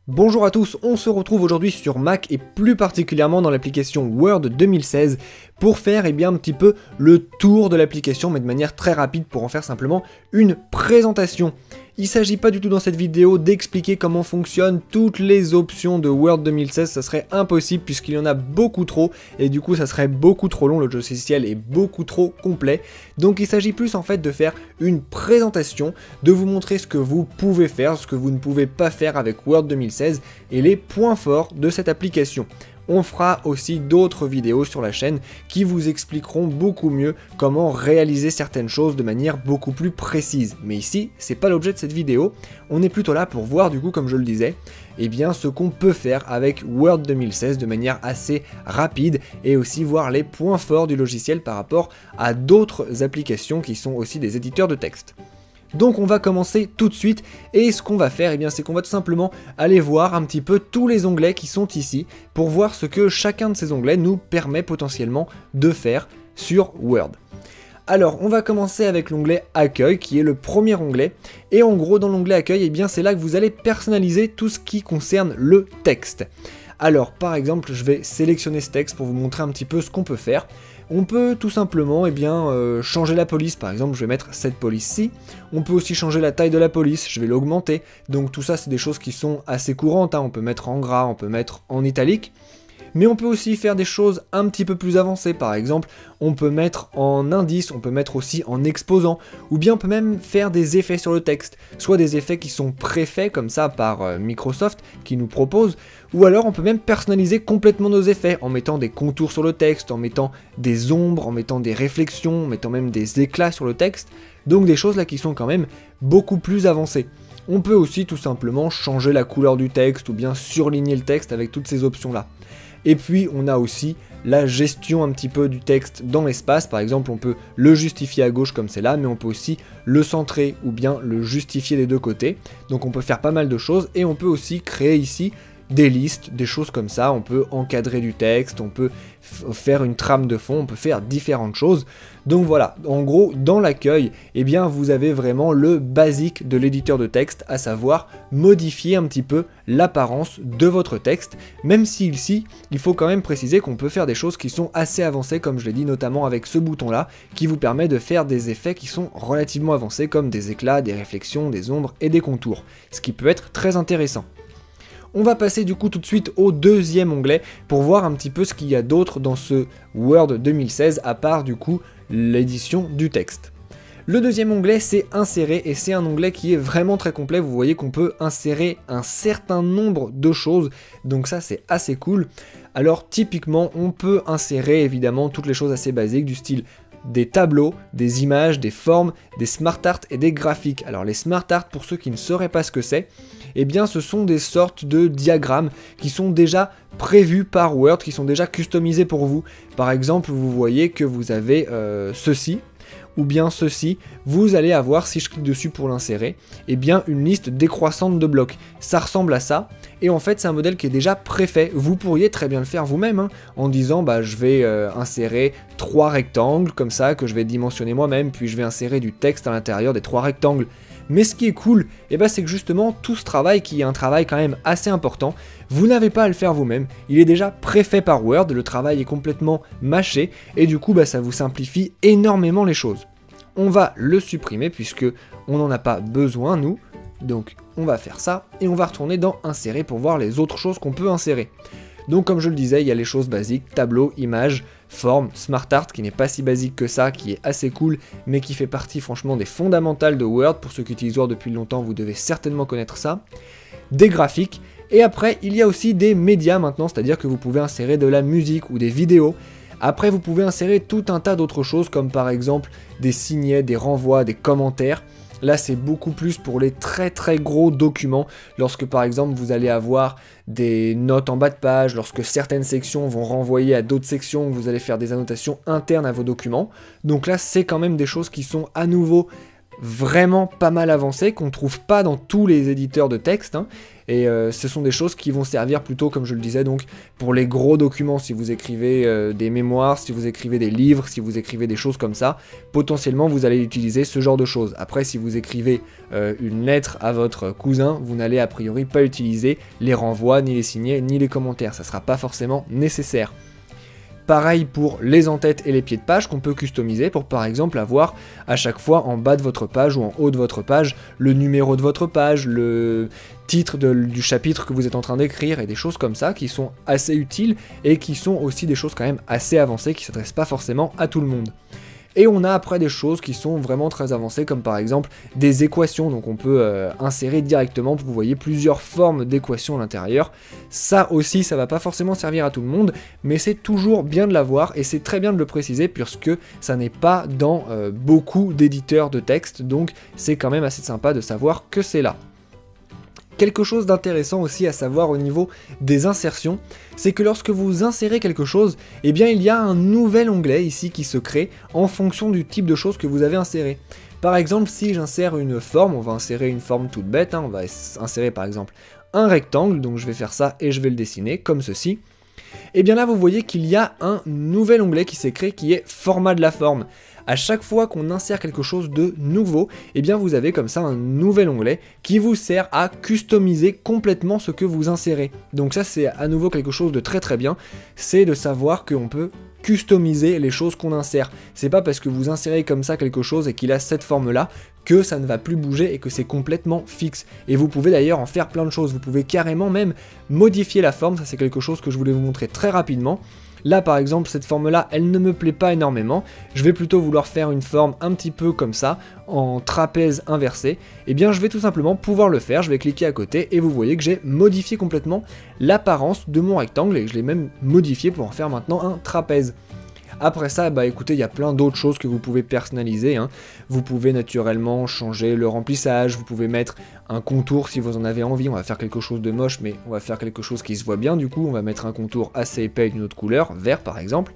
Bonjour à tous, on se retrouve aujourd'hui sur Mac et plus particulièrement dans l'application Word 2016 pour faire un petit peu le tour de l'application mais de manière très rapide pour en faire simplement une présentation. Il ne s'agit pas du tout dans cette vidéo d'expliquer comment fonctionnent toutes les options de Word 2016, ça serait impossible puisqu'il y en a beaucoup trop et du coup ça serait beaucoup trop long, le logiciel est beaucoup trop complet. Donc il s'agit plus en fait de faire une présentation, de vous montrer ce que vous pouvez faire, ce que vous ne pouvez pas faire avec Word 2016 et les points forts de cette application. On fera aussi d'autres vidéos sur la chaîne qui vous expliqueront beaucoup mieux comment réaliser certaines choses de manière beaucoup plus précise. Mais ici, c'est pas l'objet de cette vidéo, on est plutôt là pour voir du coup, comme je le disais, ce qu'on peut faire avec Word 2016 de manière assez rapide et aussi voir les points forts du logiciel par rapport à d'autres applications qui sont aussi des éditeurs de texte. Donc on va commencer tout de suite et ce qu'on va faire c'est qu'on va tout simplement aller voir un petit peu tous les onglets qui sont ici pour voir ce que chacun de ces onglets nous permet potentiellement de faire sur Word. Alors on va commencer avec l'onglet Accueil qui est le premier onglet et en gros dans l'onglet Accueil c'est là que vous allez personnaliser tout ce qui concerne le texte. Alors par exemple je vais sélectionner ce texte pour vous montrer un petit peu ce qu'on peut faire. On peut tout simplement changer la police, par exemple je vais mettre cette police-ci. On peut aussi changer la taille de la police, je vais l'augmenter. Donc tout ça c'est des choses qui sont assez courantes, on peut mettre en gras, on peut mettre en italique. Mais on peut aussi faire des choses un petit peu plus avancées, par exemple, on peut mettre en indice, on peut mettre aussi en exposant, ou bien on peut même faire des effets sur le texte, soit des effets qui sont préfaits comme ça par Microsoft qui nous propose, ou alors on peut même personnaliser complètement nos effets en mettant des contours sur le texte, en mettant des ombres, en mettant des réflexions, en mettant même des éclats sur le texte, donc des choses là qui sont quand même beaucoup plus avancées. On peut aussi tout simplement changer la couleur du texte ou bien surligner le texte avec toutes ces options là. Et puis on a aussi la gestion un petit peu du texte dans l'espace, par exemple on peut le justifier à gauche comme c'est là, mais on peut aussi le centrer ou bien le justifier des deux côtés, donc on peut faire pas mal de choses et on peut aussi créer ici des listes, des choses comme ça, on peut encadrer du texte, on peut faire une trame de fond, on peut faire différentes choses. Donc voilà, en gros, dans l'accueil, vous avez vraiment le basique de l'éditeur de texte, à savoir modifier un petit peu l'apparence de votre texte, même si ici, il faut quand même préciser qu'on peut faire des choses qui sont assez avancées, comme je l'ai dit, notamment avec ce bouton-là, qui vous permet de faire des effets qui sont relativement avancés, comme des éclats, des réflexions, des ombres et des contours, ce qui peut être très intéressant. On va passer du coup tout de suite au deuxième onglet pour voir un petit peu ce qu'il y a d'autre dans ce Word 2016 à part du coup l'édition du texte. Le deuxième onglet c'est insérer et c'est un onglet qui est vraiment très complet, vous voyez qu'on peut insérer un certain nombre de choses, donc ça c'est assez cool. Alors typiquement on peut insérer évidemment toutes les choses assez basiques du style des tableaux, des images, des formes, des smart art et des graphiques. Alors les smart art, pour ceux qui ne sauraient pas ce que c'est, ce sont des sortes de diagrammes qui sont déjà prévus par Word, qui sont déjà customisés pour vous. Par exemple, vous voyez que vous avez ceci, ou bien ceci, vous allez avoir, si je clique dessus pour l'insérer, une liste décroissante de blocs. Ça ressemble à ça, et en fait c'est un modèle qui est déjà préfait. Vous pourriez très bien le faire vous-même, en disant je vais insérer 3 rectangles, comme ça, que je vais dimensionner moi-même, puis je vais insérer du texte à l'intérieur des 3 rectangles. Mais ce qui est cool, c'est que justement tout ce travail, qui est un travail quand même assez important, vous n'avez pas à le faire vous-même, il est déjà préfait par Word, le travail est complètement mâché, et du coup ça vous simplifie énormément les choses. On va le supprimer puisque on n'en a pas besoin nous, donc on va faire ça, et on va retourner dans Insérer pour voir les autres choses qu'on peut insérer. Donc comme je le disais, il y a les choses basiques, tableau, image, forme, smart art qui n'est pas si basique que ça, qui est assez cool, mais qui fait partie franchement des fondamentales de Word. Pour ceux qui utilisent Word depuis longtemps, vous devez certainement connaître ça. Des graphiques, et après il y a aussi des médias maintenant, c'est-à-dire que vous pouvez insérer de la musique ou des vidéos. Après vous pouvez insérer tout un tas d'autres choses comme par exemple des signets, des renvois, des commentaires. Là c'est beaucoup plus pour les très gros documents, lorsque par exemple vous allez avoir des notes en bas de page, lorsque certaines sections vont renvoyer à d'autres sections, vous allez faire des annotations internes à vos documents. Donc là c'est quand même des choses qui sont à nouveau vraiment pas mal avancées, qu'on ne trouve pas dans tous les éditeurs de texte, et ce sont des choses qui vont servir plutôt, comme je le disais, donc pour les gros documents, si vous écrivez des mémoires, si vous écrivez des livres, si vous écrivez des choses comme ça, potentiellement vous allez utiliser ce genre de choses. Après, si vous écrivez une lettre à votre cousin, vous n'allez a priori pas utiliser les renvois, ni les signets, ni les commentaires, ça sera pas forcément nécessaire. Pareil pour les en-têtes et les pieds de page qu'on peut customiser pour par exemple avoir à chaque fois en bas de votre page ou en haut de votre page le numéro de votre page, le titre du chapitre que vous êtes en train d'écrire et des choses comme ça qui sont assez utiles et qui sont aussi des choses quand même assez avancées qui ne s'adressent pas forcément à tout le monde. Et on a après des choses qui sont vraiment très avancées comme par exemple des équations, donc on peut insérer directement, vous voyez plusieurs formes d'équations à l'intérieur. Ça aussi ça va pas forcément servir à tout le monde, mais c'est toujours bien de l'avoir et c'est très bien de le préciser puisque ça n'est pas dans beaucoup d'éditeurs de texte, donc c'est quand même assez sympa de savoir que c'est là. Quelque chose d'intéressant aussi à savoir au niveau des insertions, c'est que lorsque vous insérez quelque chose, eh bien il y a un nouvel onglet ici qui se crée en fonction du type de choses que vous avez inséré. Par exemple, si j'insère une forme, on va insérer une forme toute bête, on va insérer par exemple un rectangle, donc je vais faire ça et je vais le dessiner comme ceci. Et bien là vous voyez qu'il y a un nouvel onglet qui s'est créé qui est format de la forme. À chaque fois qu'on insère quelque chose de nouveau, eh bien vous avez comme ça un nouvel onglet qui vous sert à customiser complètement ce que vous insérez. Donc ça c'est à nouveau quelque chose de très très bien, c'est de savoir qu'on peut customiser les choses qu'on insère. C'est pas parce que vous insérez comme ça quelque chose et qu'il a cette forme là que ça ne va plus bouger et que c'est complètement fixe. Et vous pouvez d'ailleurs en faire plein de choses, vous pouvez carrément même modifier la forme, ça c'est quelque chose que je voulais vous montrer très rapidement. Là par exemple cette forme là elle ne me plaît pas énormément, je vais plutôt vouloir faire une forme un petit peu comme ça, en trapèze inversé, et bien je vais tout simplement pouvoir le faire, je vais cliquer à côté et vous voyez que j'ai modifié complètement l'apparence de mon rectangle et je l'ai même modifié pour en faire maintenant un trapèze. Après ça, bah écoutez, il y a plein d'autres choses que vous pouvez personnaliser, hein. Vous pouvez naturellement changer le remplissage, vous pouvez mettre un contour si vous en avez envie, on va faire quelque chose de moche, mais on va faire quelque chose qui se voit bien du coup, on va mettre un contour assez épais d'une autre couleur, vert par exemple,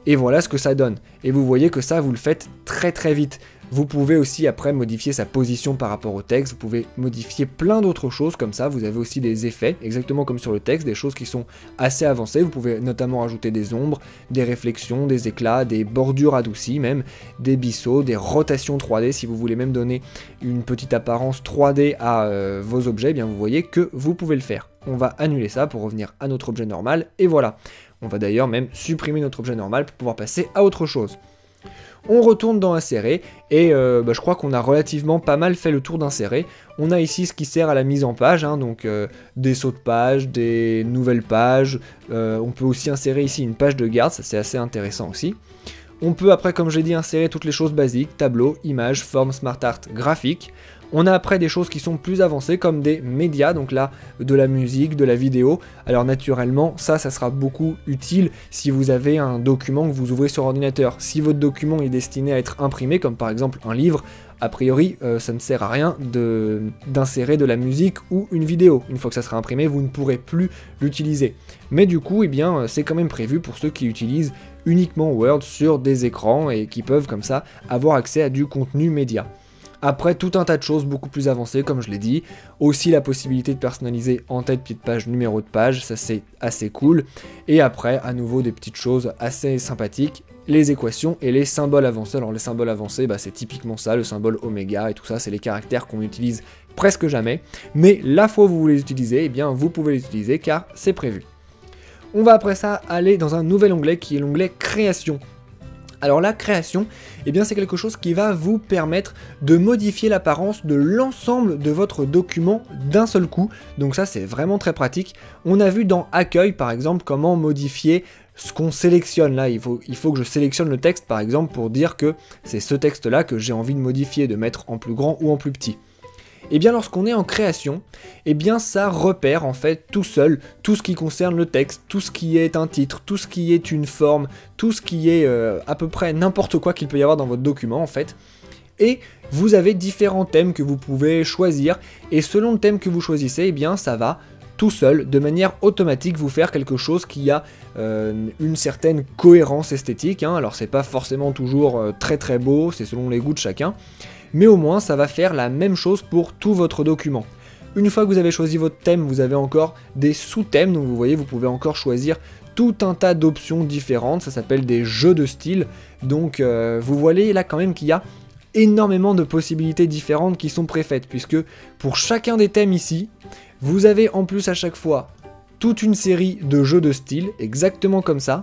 et voilà ce que ça donne. Et vous voyez que ça, vous le faites très très vite. Vous pouvez aussi après modifier sa position par rapport au texte, vous pouvez modifier plein d'autres choses comme ça, vous avez aussi des effets, exactement comme sur le texte, des choses qui sont assez avancées, vous pouvez notamment rajouter des ombres, des réflexions, des éclats, des bordures adoucies même, des bissaux, des rotations 3D, si vous voulez même donner une petite apparence 3D à vos objets, eh bien vous voyez que vous pouvez le faire. On va annuler ça pour revenir à notre objet normal, et voilà. On va d'ailleurs même supprimer notre objet normal pour pouvoir passer à autre chose. On retourne dans insérer et je crois qu'on a relativement pas mal fait le tour d'insérer. On a ici ce qui sert à la mise en page, hein, donc des sauts de page, des nouvelles pages. On peut aussi insérer ici une page de garde, ça c'est assez intéressant aussi. On peut après, comme j'ai dit, insérer toutes les choses basiques, tableau, images, forme, smart art, graphique. On a après des choses qui sont plus avancées comme des médias, donc là de la musique, de la vidéo. Alors naturellement ça sera beaucoup utile si vous avez un document que vous ouvrez sur ordinateur. Si votre document est destiné à être imprimé, comme par exemple un livre, a priori ça ne sert à rien d'insérer de la musique ou une vidéo. Une fois que ça sera imprimé, vous ne pourrez plus l'utiliser. Mais du coup, eh bien, c'est quand même prévu pour ceux qui utilisent uniquement Word sur des écrans et qui peuvent comme ça avoir accès à du contenu média. Après, tout un tas de choses beaucoup plus avancées, comme je l'ai dit. Aussi la possibilité de personnaliser en-tête, pied de page, numéro de page, ça c'est assez cool. Et après, à nouveau, des petites choses assez sympathiques, les équations et les symboles avancés. Alors les symboles avancés, bah, c'est typiquement ça, le symbole oméga et tout ça, c'est les caractères qu'on utilise presque jamais. Mais la fois où vous les utilisez, eh bien, vous pouvez les utiliser car c'est prévu. On va après ça aller dans un nouvel onglet qui est l'onglet création. Alors la création, eh bien c'est quelque chose qui va vous permettre de modifier l'apparence de l'ensemble de votre document d'un seul coup. Donc ça c'est vraiment très pratique. On a vu dans Accueil par exemple comment modifier ce qu'on sélectionne. Là il faut que je sélectionne le texte par exemple pour dire que c'est ce texte là que j'ai envie de modifier, de mettre en plus grand ou en plus petit. Et bien lorsqu'on est en création, et bien ça repère en fait tout seul tout ce qui concerne le texte, tout ce qui est un titre, tout ce qui est une forme, tout ce qui est à peu près n'importe quoi qu'il peut y avoir dans votre document en fait. Et vous avez différents thèmes que vous pouvez choisir et selon le thème que vous choisissez, et bien ça va tout seul, de manière automatique, vous faire quelque chose qui a une certaine cohérence esthétique, hein. Alors c'est pas forcément toujours très très beau, c'est selon les goûts de chacun. Mais au moins ça va faire la même chose pour tout votre document. Une fois que vous avez choisi votre thème, vous avez encore des sous-thèmes, donc vous voyez, vous pouvez encore choisir tout un tas d'options différentes, ça s'appelle des jeux de style, donc vous voyez là quand même qu'il y a énormément de possibilités différentes qui sont préfaites, puisque pour chacun des thèmes ici, vous avez en plus à chaque fois toute une série de jeux de style, exactement comme ça.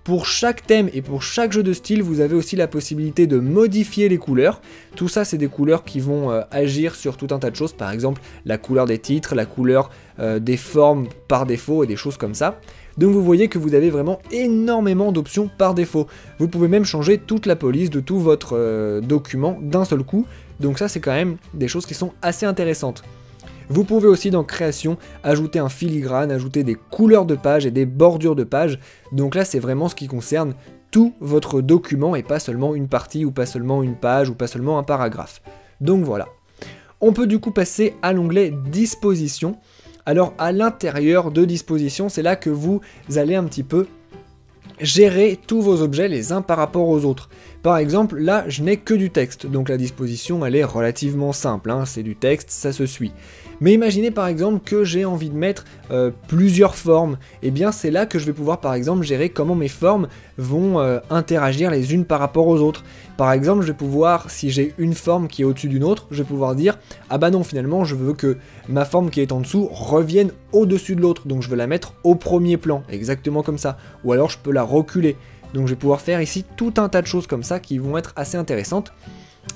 Pour chaque thème et pour chaque jeu de style, vous avez aussi la possibilité de modifier les couleurs. Tout ça, c'est des couleurs qui vont agir sur tout un tas de choses. Par exemple, la couleur des titres, la couleur des formes par défaut et des choses comme ça. Donc vous voyez que vous avez vraiment énormément d'options par défaut. Vous pouvez même changer toute la police de tout votre document d'un seul coup. Donc ça, c'est quand même des choses qui sont assez intéressantes. Vous pouvez aussi dans création ajouter un filigrane, ajouter des couleurs de page et des bordures de page. Donc là c'est vraiment ce qui concerne tout votre document et pas seulement une partie ou pas seulement une page ou pas seulement un paragraphe. Donc voilà. On peut du coup passer à l'onglet disposition. Alors à l'intérieur de disposition, c'est là que vous allez un petit peu gérer tous vos objets les uns par rapport aux autres. Par exemple, là, je n'ai que du texte, donc la disposition, elle est relativement simple, hein, c'est du texte, ça se suit. Mais imaginez par exemple que j'ai envie de mettre plusieurs formes, et bien c'est là que je vais pouvoir par exemple gérer comment mes formes vont interagir les unes par rapport aux autres. Par exemple, je vais pouvoir, si j'ai une forme qui est au-dessus d'une autre, je vais pouvoir dire « Ah bah non, finalement, je veux que ma forme qui est en dessous revienne au-dessus de l'autre, donc je veux la mettre au premier plan, exactement comme ça. » Ou alors je peux la reculer. Donc je vais pouvoir faire ici tout un tas de choses comme ça qui vont être assez intéressantes.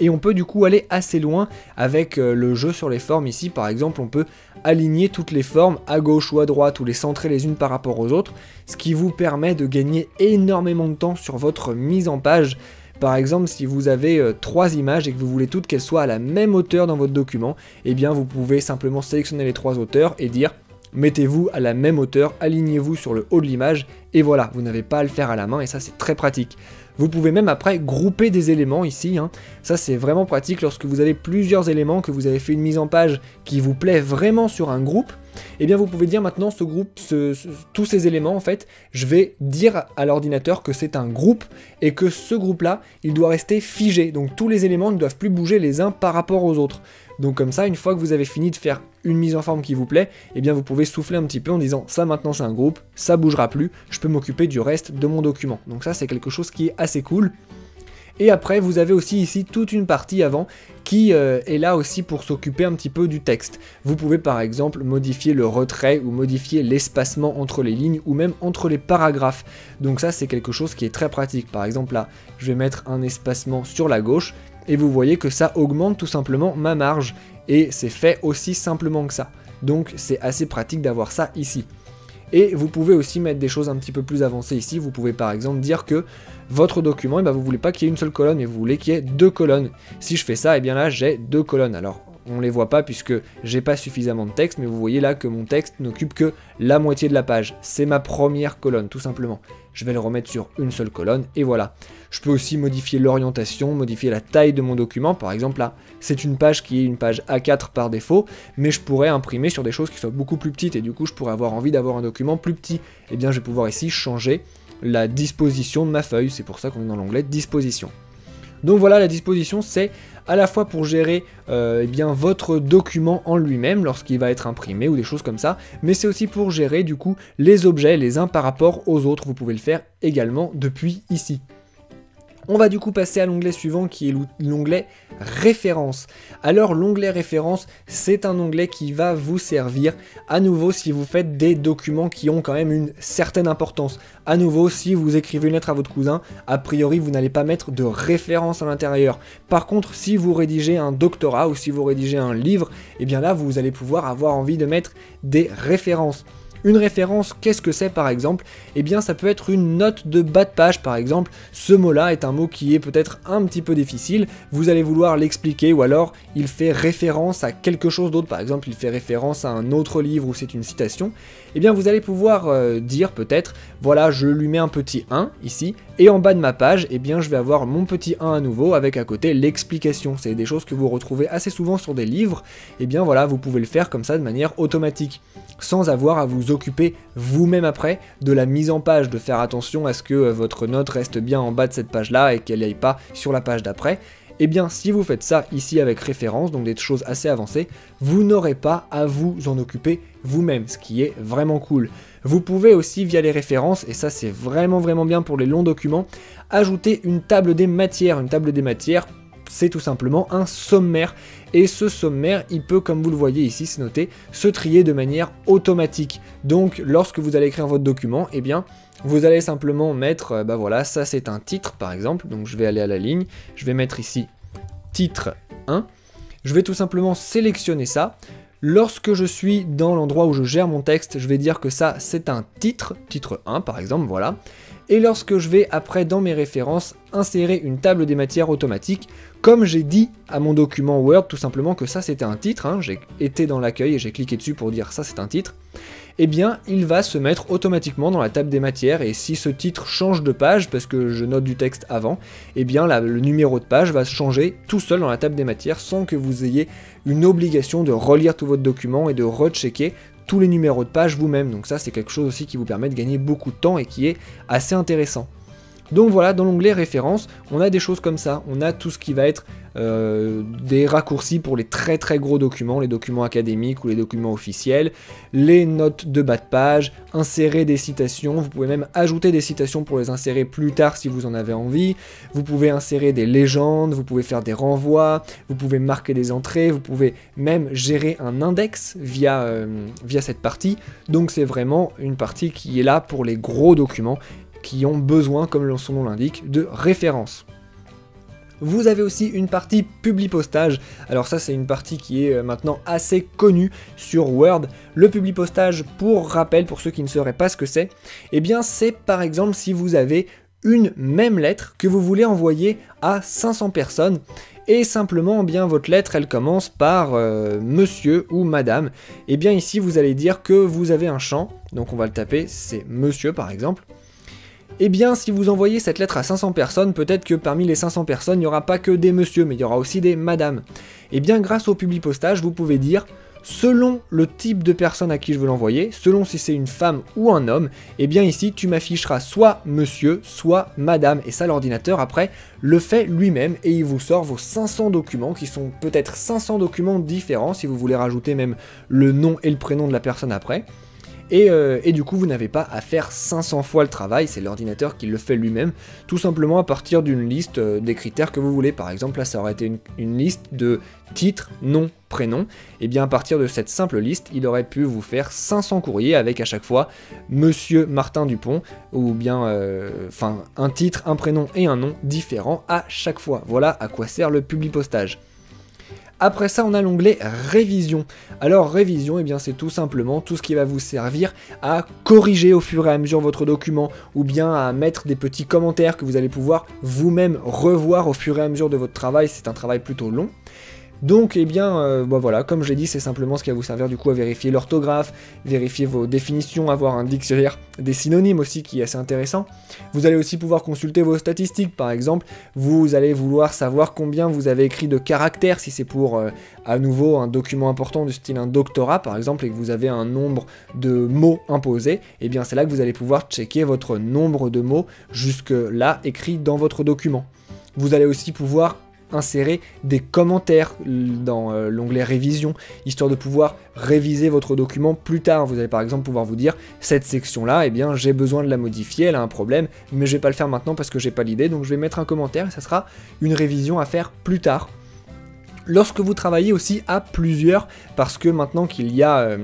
Et on peut du coup aller assez loin avec le jeu sur les formes ici. Par exemple, on peut aligner toutes les formes à gauche ou à droite ou les centrer les unes par rapport aux autres, ce qui vous permet de gagner énormément de temps sur votre mise en page. Par exemple, si vous avez 3 images et que vous voulez toutes qu'elles soient à la même hauteur dans votre document, eh bien vous pouvez simplement sélectionner les 3 hauteurs et dire mettez-vous à la même hauteur, alignez-vous sur le haut de l'image, et voilà, vous n'avez pas à le faire à la main, et ça c'est très pratique. Vous pouvez même après grouper des éléments ici, hein. Ça c'est vraiment pratique lorsque vous avez plusieurs éléments, que vous avez fait une mise en page qui vous plaît vraiment sur un groupe, et bien vous pouvez dire maintenant ce groupe, tous ces éléments en fait, je vais dire à l'ordinateur que c'est un groupe, et que ce groupe là, il doit rester figé, donc tous les éléments ne doivent plus bouger les uns par rapport aux autres. Donc comme ça, une fois que vous avez fini de faire une mise en forme qui vous plaît, eh bien vous pouvez souffler un petit peu en disant ça maintenant c'est un groupe, ça bougera plus, je peux m'occuper du reste de mon document. Donc ça c'est quelque chose qui est assez cool. Et après vous avez aussi ici toute une partie avant qui est là aussi pour s'occuper un petit peu du texte. Vous pouvez par exemple modifier le retrait ou modifier l'espacement entre les lignes ou même entre les paragraphes. Donc ça c'est quelque chose qui est très pratique. Par exemple là, je vais mettre un espacement sur la gauche et vous voyez que ça augmente tout simplement ma marge. Et c'est fait aussi simplement que ça. Donc c'est assez pratique d'avoir ça ici. Et vous pouvez aussi mettre des choses un petit peu plus avancées ici. Vous pouvez par exemple dire que votre document, eh ben, vous voulez pas qu'il y ait une seule colonne, mais vous voulez qu'il y ait 2 colonnes. Si je fais ça, eh bien là j'ai 2 colonnes. Alors on les voit pas puisque j'ai pas suffisamment de texte, mais vous voyez là que mon texte n'occupe que la moitié de la page. C'est ma première colonne, tout simplement. Je vais le remettre sur une seule colonne, et voilà. Je peux aussi modifier l'orientation, modifier la taille de mon document. Par exemple là, c'est une page qui est une page A4 par défaut, mais je pourrais imprimer sur des choses qui soient beaucoup plus petites, et du coup je pourrais avoir envie d'avoir un document plus petit. Et bien je vais pouvoir ici changer la disposition de ma feuille, c'est pour ça qu'on est dans l'onglet disposition. Donc voilà, la disposition c'est à la fois pour gérer eh bien, votre document en lui-même lorsqu'il va être imprimé ou des choses comme ça, mais c'est aussi pour gérer du coup les objets les uns par rapport aux autres. Vous pouvez le faire également depuis ici. On va du coup passer à l'onglet suivant qui est l'onglet référence. Alors l'onglet référence, c'est un onglet qui va vous servir à nouveau si vous faites des documents qui ont quand même une certaine importance. À nouveau, si vous écrivez une lettre à votre cousin, a priori vous n'allez pas mettre de référence à l'intérieur. Par contre, si vous rédigez un doctorat ou si vous rédigez un livre, et bien là vous allez pouvoir avoir envie de mettre des références. Une référence, qu'est-ce que c'est par exemple? Eh bien ça peut être une note de bas de page par exemple. Ce mot-là est un mot qui est peut-être un petit peu difficile, vous allez vouloir l'expliquer ou alors il fait référence à quelque chose d'autre, par exemple il fait référence à un autre livre ou c'est une citation. Eh bien vous allez pouvoir dire peut-être, voilà je lui mets un petit 1 ici, et en bas de ma page, eh bien je vais avoir mon petit 1 à nouveau avec à côté l'explication. C'est des choses que vous retrouvez assez souvent sur des livres, et bien voilà vous pouvez le faire comme ça de manière automatique, sans avoir à vous occuper vous-même après de la mise en page, de faire attention à ce que votre note reste bien en bas de cette page-là et qu'elle n'aille pas sur la page d'après. Eh bien, si vous faites ça ici avec référence, donc des choses assez avancées, vous n'aurez pas à vous en occuper vous-même, ce qui est vraiment cool. Vous pouvez aussi, via les références, et ça c'est vraiment bien pour les longs documents, ajouter une table des matières. Une table des matières, c'est tout simplement un sommaire. Et ce sommaire, il peut, comme vous le voyez ici, c'est noté, se trier de manière automatique. Donc, lorsque vous allez écrire votre document, eh bien, vous allez simplement mettre, bah voilà, ça c'est un titre par exemple, donc je vais aller à la ligne, je vais mettre ici titre 1, je vais tout simplement sélectionner ça. Lorsque je suis dans l'endroit où je gère mon texte, je vais dire que ça c'est un titre, titre 1 par exemple, voilà. Et lorsque je vais après dans mes références insérer une table des matières automatique, comme j'ai dit à mon document Word tout simplement que ça c'était un titre, hein, j'ai été dans l'accueil et j'ai cliqué dessus pour dire ça c'est un titre, eh bien il va se mettre automatiquement dans la table des matières, et si ce titre change de page parce que je note du texte avant, eh bien le numéro de page va changer tout seul dans la table des matières sans que vous ayez une obligation de relire tout votre document et de rechecker tous les numéros de page vous-même. Donc ça c'est quelque chose aussi qui vous permet de gagner beaucoup de temps et qui est assez intéressant. Donc voilà, dans l'onglet références, on a des choses comme ça, on a tout ce qui va être des raccourcis pour les très gros documents, les documents académiques ou les documents officiels, les notes de bas de page, insérer des citations, vous pouvez même ajouter des citations pour les insérer plus tard si vous en avez envie, vous pouvez insérer des légendes, vous pouvez faire des renvois, vous pouvez marquer des entrées, vous pouvez même gérer un index via cette partie, donc c'est vraiment une partie qui est là pour les gros documents qui ont besoin, comme son nom l'indique, de références. Vous avez aussi une partie publipostage. Alors ça c'est une partie qui est maintenant assez connue sur Word. Le publipostage, pour rappel, pour ceux qui ne sauraient pas ce que c'est, eh bien c'est par exemple si vous avez une même lettre que vous voulez envoyer à 500 personnes, et simplement eh bien votre lettre elle commence par monsieur ou madame, et bien ici vous allez dire que vous avez un champ, donc on va le taper, c'est monsieur par exemple. Eh bien, si vous envoyez cette lettre à 500 personnes, peut-être que parmi les 500 personnes, il n'y aura pas que des messieurs, mais il y aura aussi des madames. Eh bien, grâce au publipostage, vous pouvez dire, selon le type de personne à qui je veux l'envoyer, selon si c'est une femme ou un homme, eh bien ici, tu m'afficheras soit monsieur, soit madame. Et ça, l'ordinateur, après, le fait lui-même, et il vous sort vos 500 documents, qui sont peut-être 500 documents différents, si vous voulez rajouter même le nom et le prénom de la personne après. Et du coup, vous n'avez pas à faire 500 fois le travail, c'est l'ordinateur qui le fait lui-même, tout simplement à partir d'une liste des critères que vous voulez. Par exemple, là, ça aurait été une liste de titre, nom, prénom. Et bien, à partir de cette simple liste, il aurait pu vous faire 500 courriers avec à chaque fois Monsieur Martin Dupont, ou bien, un titre, un prénom et un nom différents à chaque fois. Voilà à quoi sert le publipostage. Après ça, on a l'onglet révision. Alors révision, eh bien c'est tout simplement tout ce qui va vous servir à corriger au fur et à mesure votre document, ou bien à mettre des petits commentaires que vous allez pouvoir vous-même revoir au fur et à mesure de votre travail. C'est un travail plutôt long. Donc, eh bien, voilà, comme je l'ai dit, c'est simplement ce qui va vous servir du coup à vérifier l'orthographe, vérifier vos définitions, avoir un dictionnaire des synonymes aussi qui est assez intéressant. Vous allez aussi pouvoir consulter vos statistiques, par exemple, vous allez vouloir savoir combien vous avez écrit de caractères, si c'est pour, à nouveau, un document important du style un doctorat, par exemple, et que vous avez un nombre de mots imposés, eh bien, c'est là que vous allez pouvoir checker votre nombre de mots jusque-là écrits dans votre document. Vous allez aussi pouvoir insérer des commentaires dans l'onglet révision, histoire de pouvoir réviser votre document plus tard. Vous allez par exemple pouvoir vous dire, cette section là, eh bien j'ai besoin de la modifier, elle a un problème, mais je vais pas le faire maintenant parce que j'ai pas l'idée, donc je vais mettre un commentaire et ça sera une révision à faire plus tard. Lorsque vous travaillez aussi à plusieurs, parce que maintenant qu'il y a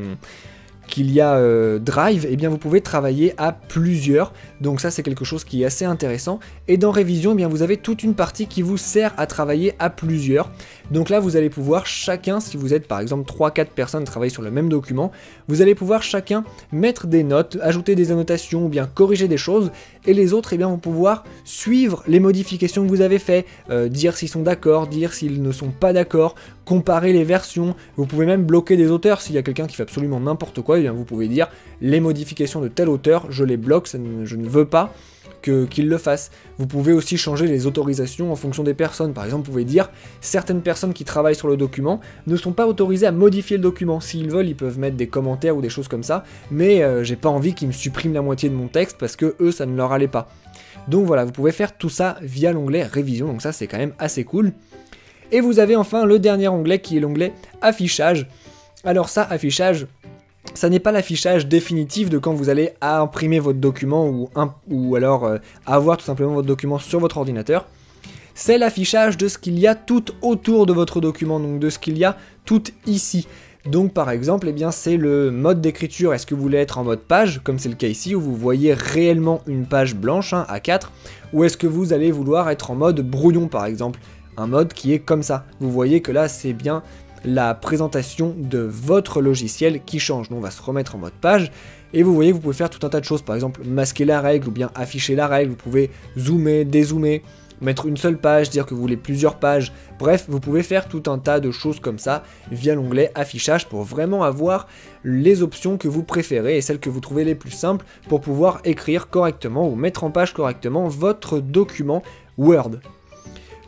Drive, eh bien vous pouvez travailler à plusieurs, donc ça c'est quelque chose qui est assez intéressant. Et dans révision, eh bien vous avez toute une partie qui vous sert à travailler à plusieurs, donc là vous allez pouvoir chacun, si vous êtes par exemple 3-4 personnes travailler sur le même document, vous allez pouvoir chacun mettre des notes, ajouter des annotations ou bien corriger des choses, et les autres eh bien vont pouvoir suivre les modifications que vous avez fait, dire s'ils sont d'accord, dire s'ils ne sont pas d'accord, comparer les versions, vous pouvez même bloquer des auteurs. S'il y a quelqu'un qui fait absolument n'importe quoi, eh bien vous pouvez dire les modifications de tel auteur, je les bloque, je ne veux pas qu'il le fasse. Vous pouvez aussi changer les autorisations en fonction des personnes. Par exemple, vous pouvez dire certaines personnes qui travaillent sur le document ne sont pas autorisées à modifier le document. S'ils veulent, ils peuvent mettre des commentaires ou des choses comme ça, mais j'ai pas envie qu'ils me suppriment la moitié de mon texte parce que eux, ça ne leur allait pas. Donc voilà, vous pouvez faire tout ça via l'onglet révision, donc ça c'est quand même assez cool. Et vous avez enfin le dernier onglet qui est l'onglet affichage. Alors ça, affichage, ça n'est pas l'affichage définitif de quand vous allez imprimer votre document ou alors avoir tout simplement votre document sur votre ordinateur. C'est l'affichage de ce qu'il y a tout autour de votre document, donc de ce qu'il y a tout ici. Donc par exemple, eh bien c'est le mode d'écriture. Est-ce que vous voulez être en mode page, comme c'est le cas ici, où vous voyez réellement une page blanche, hein, A4, ou est-ce que vous allez vouloir être en mode brouillon par exemple, un mode qui est comme ça. Vous voyez que là c'est bien la présentation de votre logiciel qui change. Donc on va se remettre en mode page, et vous voyez que vous pouvez faire tout un tas de choses, par exemple masquer la règle, ou bien afficher la règle, vous pouvez zoomer, dézoomer, mettre une seule page, dire que vous voulez plusieurs pages, bref, vous pouvez faire tout un tas de choses comme ça via l'onglet affichage pour vraiment avoir les options que vous préférez et celles que vous trouvez les plus simples pour pouvoir écrire correctement ou mettre en page correctement votre document Word.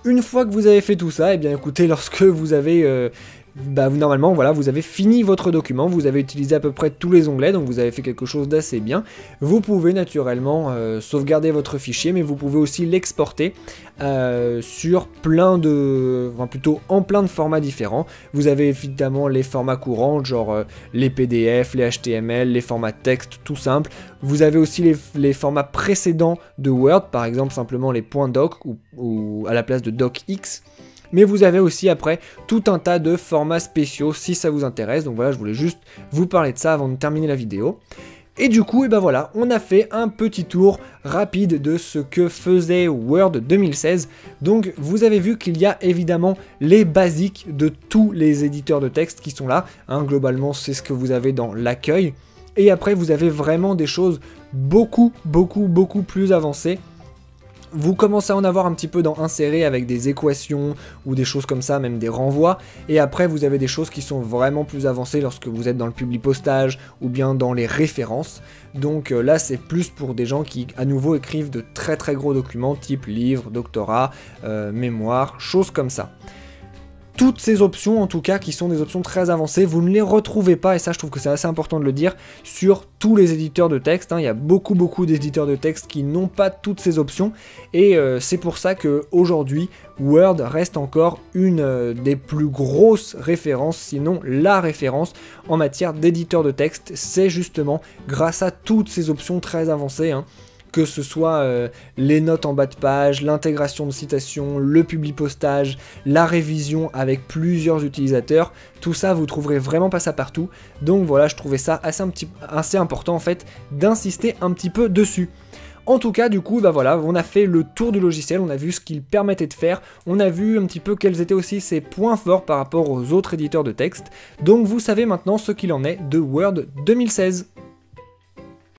Une fois que vous avez fait tout ça, et bien écoutez, lorsque vous avez normalement, voilà, vous avez fini votre document, vous avez utilisé à peu près tous les onglets, donc vous avez fait quelque chose d'assez bien. Vous pouvez naturellement sauvegarder votre fichier, mais vous pouvez aussi l'exporter sur en plein de formats différents. Vous avez évidemment les formats courants, genre les PDF, les HTML, les formats texte, tout simple. Vous avez aussi les formats précédents de Word, par exemple simplement les .doc ou à la place de docx. Mais vous avez aussi après tout un tas de formats spéciaux si ça vous intéresse. Donc voilà, je voulais juste vous parler de ça avant de terminer la vidéo. Et du coup, et ben voilà, on a fait un petit tour rapide de ce que faisait Word 2016. Donc vous avez vu qu'il y a évidemment les basiques de tous les éditeurs de texte qui sont là. Hein, globalement, c'est ce que vous avez dans l'accueil. Et après, vous avez vraiment des choses beaucoup plus avancées. Vous commencez à en avoir un petit peu dans insérer avec des équations ou des choses comme ça, même des renvois. Et après, vous avez des choses qui sont vraiment plus avancées lorsque vous êtes dans le publipostage ou bien dans les références. Donc là, c'est plus pour des gens qui, à nouveau, écrivent de très gros documents type livre, doctorat, mémoire, choses comme ça. Toutes ces options, en tout cas, qui sont des options très avancées, vous ne les retrouvez pas, et ça je trouve que c'est assez important de le dire, sur tous les éditeurs de texte. Hein. Il y a beaucoup d'éditeurs de texte qui n'ont pas toutes ces options, et c'est pour ça qu'aujourd'hui, Word reste encore une des plus grosses références, sinon la référence en matière d'éditeur de texte. C'est justement grâce à toutes ces options très avancées, hein, que ce soit les notes en bas de page, l'intégration de citations, le publipostage, la révision avec plusieurs utilisateurs, tout ça vous trouverez vraiment pas ça partout. Donc voilà, je trouvais ça assez important en fait d'insister un petit peu dessus. En tout cas, du coup, bah voilà, on a fait le tour du logiciel, on a vu ce qu'il permettait de faire, on a vu un petit peu quels étaient aussi ses points forts par rapport aux autres éditeurs de texte. Donc vous savez maintenant ce qu'il en est de Word 2016.